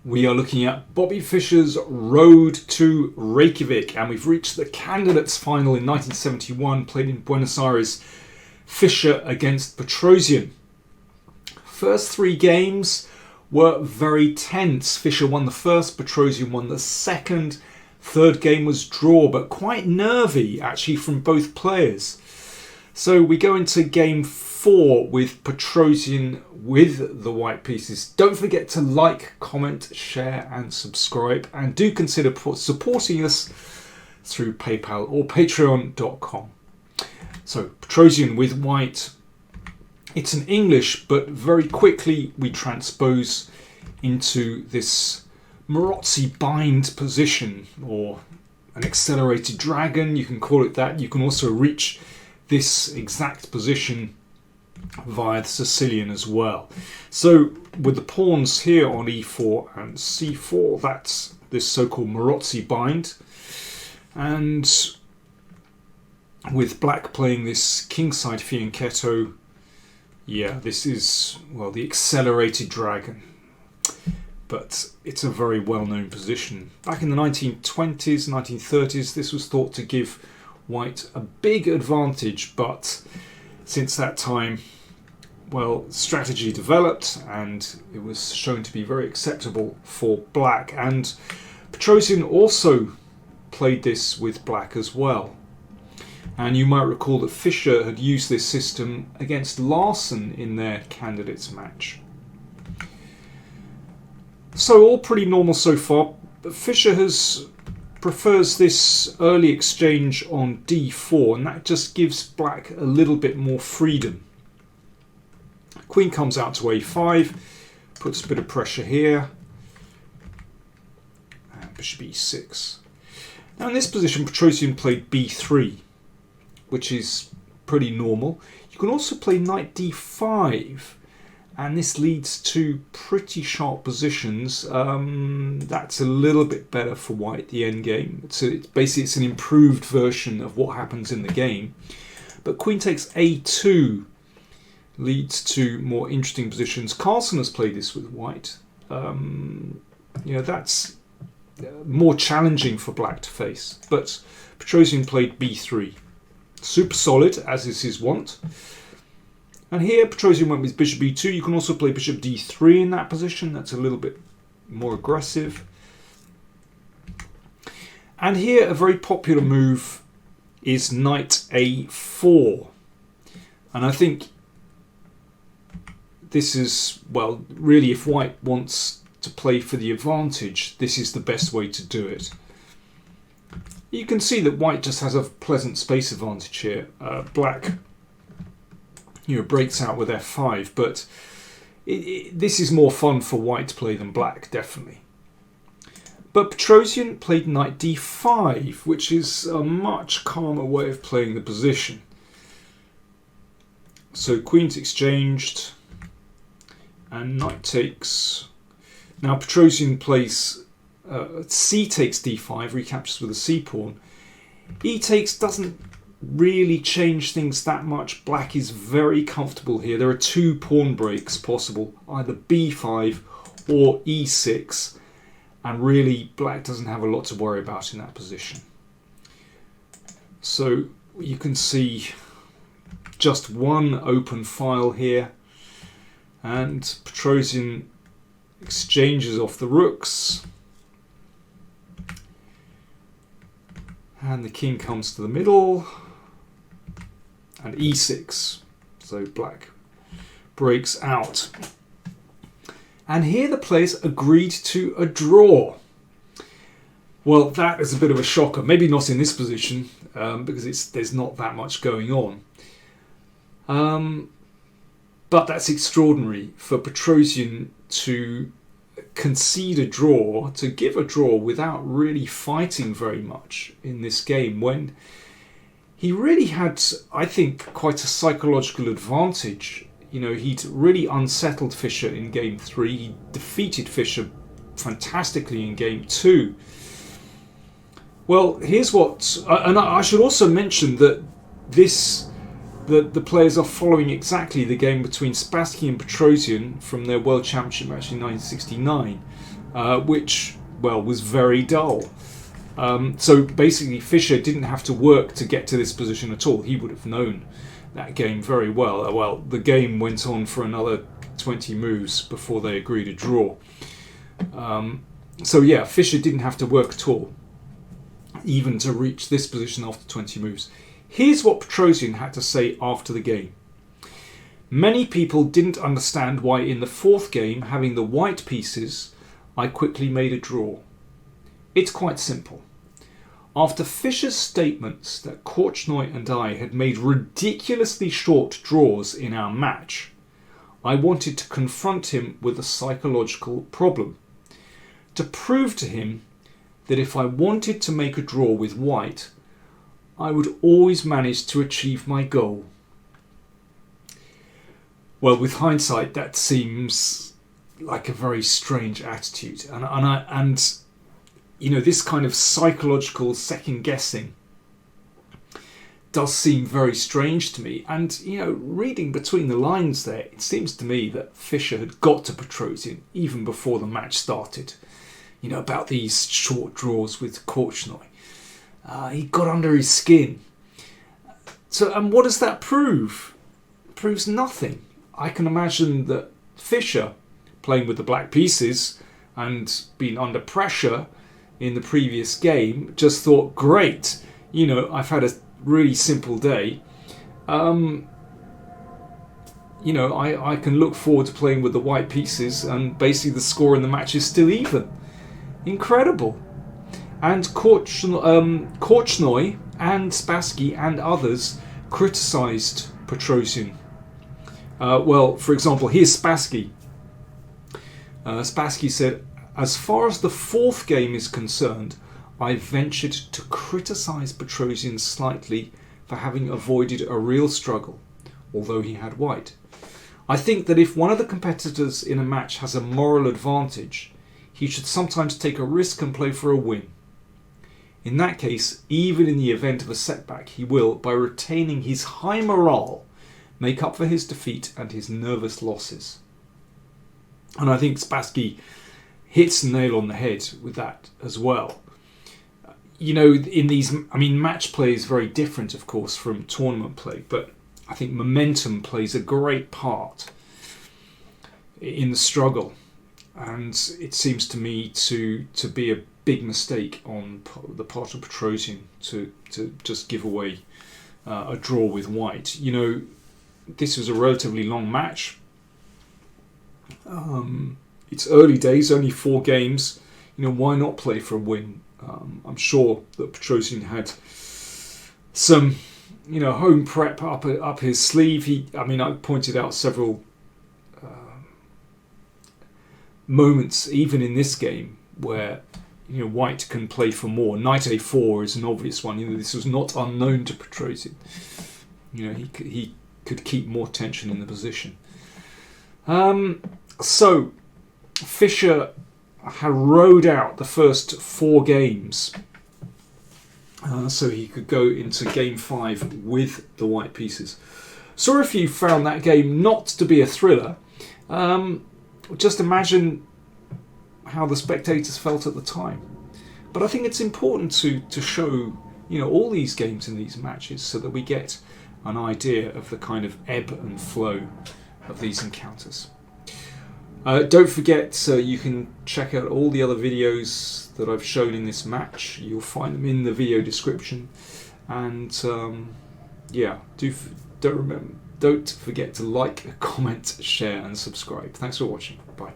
We are looking at Bobby Fischer's Road to Reykjavik, and we've reached the candidates final in 1971, played in Buenos Aires. Fischer against Petrosian. First three games were very tense. Fischer won the first, Petrosian won the second. Third game was draw, but quite nervy actually from both players. So we go into game 4 with Petrosian with the white pieces. Don't forget to like, comment, share and subscribe, and do consider supporting us through PayPal or patreon.com. So Petrosian with white. It's in English, but very quickly we transpose into this Marozzi bind position, or an accelerated dragon, you can call it that. You can also reach this exact position via the Sicilian as well. So with the pawns here on e4 and c4, that's this so-called Marozzi bind. And with black playing this kingside fianchetto, yeah, this is, well, the accelerated dragon. But it's a very well-known position. Back in the 1920s, 1930s, this was thought to give white a big advantage, but since that time, well, strategy developed and it was shown to be very acceptable for black. And Petrosian also played this with black as well. And you might recall that Fischer had used this system against Larsen in their candidates match. So all pretty normal so far. But Fischer prefers this early exchange on d4, and that just gives black a little bit more freedom. Queen comes out to a5, puts a bit of pressure here, and bishop e6. Now in this position, Petrosian played b3, which is pretty normal. You can also play knight d5, and this leads to pretty sharp positions. That's a little bit better for white, the endgame. It's an improved version of what happens in the game. But queen takes a2 leads to more interesting positions. Carlsen has played this with white. That's more challenging for black to face. But Petrosian played b3. Super solid, as is his wont. And here Petrosian went with bishop e2. You can also play bishop d3 in that position. That's a little bit more aggressive. And here a very popular move is knight a4. And I think this is, well, really if white wants to play for the advantage, this is the best way to do it. You can see that white just has a pleasant space advantage here. Black breaks out with f5, but this is more fun for white to play than black, definitely. But Petrosian played knight d5, which is a much calmer way of playing the position. So queen's exchanged, and knight takes. Now Petrosian plays c takes d5, recaptures with a c pawn. E takes doesn't really change things that much. Black is very comfortable here. There are two pawn breaks possible, either b5 or e6, and really black doesn't have a lot to worry about in that position. So you can see just one open file here, and Petrosian exchanges off the rooks, and the king comes to the middle, and e6, so black breaks out. And here the players agreed to a draw. Well, that is a bit of a shocker. Maybe not in this position, because there's not that much going on. But that's extraordinary for Petrosian to concede a draw, to give a draw without really fighting very much in this game, when he really had, I think, quite a psychological advantage. He'd really unsettled Fischer in game 3. He defeated Fischer fantastically in game 2. Well, here's what, and I should also mention that the players are following exactly the game between Spassky and Petrosian from their World Championship match in 1969. which, well, was very dull. So basically Fischer didn't have to work to get to this position at all. He would have known that game very well. Well, the game went on for another 20 moves before they agreed a draw. So yeah, Fischer didn't have to work at all, even to reach this position after 20 moves. Here's what Petrosian had to say after the game. Many people didn't understand why in the fourth game, having the white pieces, I quickly made a draw. It's quite simple. After Fischer's statements that Korchnoi and I had made ridiculously short draws in our match, I wanted to confront him with a psychological problem. To prove to him that if I wanted to make a draw with white, I would always manage to achieve my goal. Well, with hindsight, that seems like a very strange attitude. And you know, this kind of psychological second guessing does seem very strange to me. And, you know, reading between the lines there, it seems to me that Fischer had got to Petrosian even before the match started. You know, about these short draws with Korchnoi. He got under his skin. So, and what does that prove? It proves nothing. I can imagine that Fischer, playing with the black pieces and being under pressure in the previous game, just thought, great, you know, I've had a really simple day. You know, I can look forward to playing with the white pieces, and basically the score in the match is still even. Incredible. And Korchnoi and Spassky and others criticised Petrosian. Well, for example, here's Spassky. Spassky said, as far as the fourth game is concerned, I ventured to criticise Petrosian slightly for having avoided a real struggle, although he had white. I think that if one of the competitors in a match has a moral advantage, he should sometimes take a risk and play for a win. In that case, even in the event of a setback, he will, by retaining his high morale, make up for his defeat and his nervous losses. And I think Spassky hits the nail on the head with that as well. You know, in these, I mean, match play is very different, of course, from tournament play, but I think momentum plays a great part in the struggle. And it seems to me to be a big mistake on the part of Petrosian to just give away a draw with white. You know, this was a relatively long match. It's early days, only 4 games. You know, why not play for a win? I'm sure that Petrosian had some, you know, home prep up his sleeve. I pointed out several moments, even in this game, where, you know, white can play for more. Knight a4 is an obvious one. You know, this was not unknown to Petrosian. You know, he could keep more tension in the position. So Fischer had rode out the first 4 games, so he could go into game 5 with the white pieces. Sorry if you found that game not to be a thriller. Just imagine how the spectators felt at the time. But I think it's important to show, you know, all these games in these matches so that we get an idea of the kind of ebb and flow of these encounters. Don't forget, you can check out all the other videos that I've shown in this match. You'll find them in the video description. And yeah, don't forget to like, comment, share and subscribe. Thanks for watching. Bye.